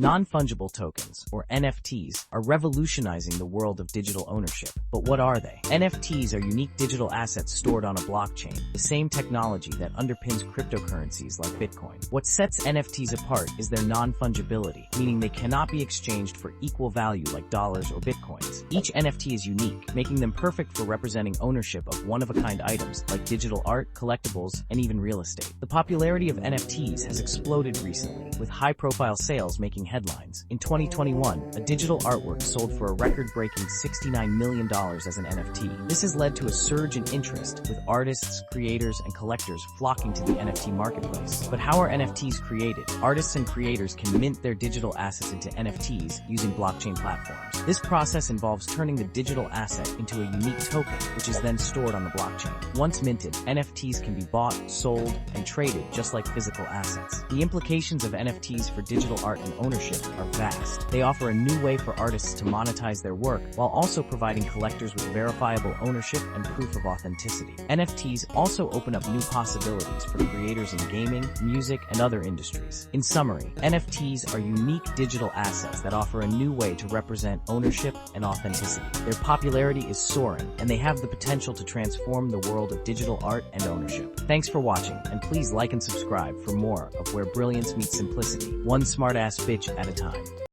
Non-fungible tokens, or NFTs, are revolutionizing the world of digital ownership. But what are they? NFTs are unique digital assets stored on a blockchain, the same technology that underpins cryptocurrencies like Bitcoin. What sets NFTs apart is their non-fungibility, meaning they cannot be exchanged for equal value like dollars or Bitcoins. Each NFT is unique, making them perfect for representing ownership of one-of-a-kind items like digital art, collectibles, and even real estate. The popularity of NFTs has exploded recently, with high-profile sales making headlines. In 2021, a digital artwork sold for a record-breaking $69 million as an NFT. This has led to a surge in interest, with artists, creators, and collectors flocking to the NFT marketplace. But how are NFTs created? Artists and creators can mint their digital assets into NFTs using blockchain platforms. This process involves turning the digital asset into a unique token, which is then stored on the blockchain. Once minted, NFTs can be bought, sold, and traded just like physical assets. The implications of NFTs for digital art and ownership are vast. They offer a new way for artists to monetize their work while also providing collectors with verifiable ownership and proof of authenticity. NFTs also open up new possibilities for creators in gaming, music, and other industries. In summary, NFTs are unique digital assets that offer a new way to represent ownership and authenticity. Their popularity is soaring, and they have the potential to transform the world of digital art and ownership. Thanks for watching, and please like and subscribe for more of Where Brilliance Meets Simplicity, one smart-ass bitch at a time.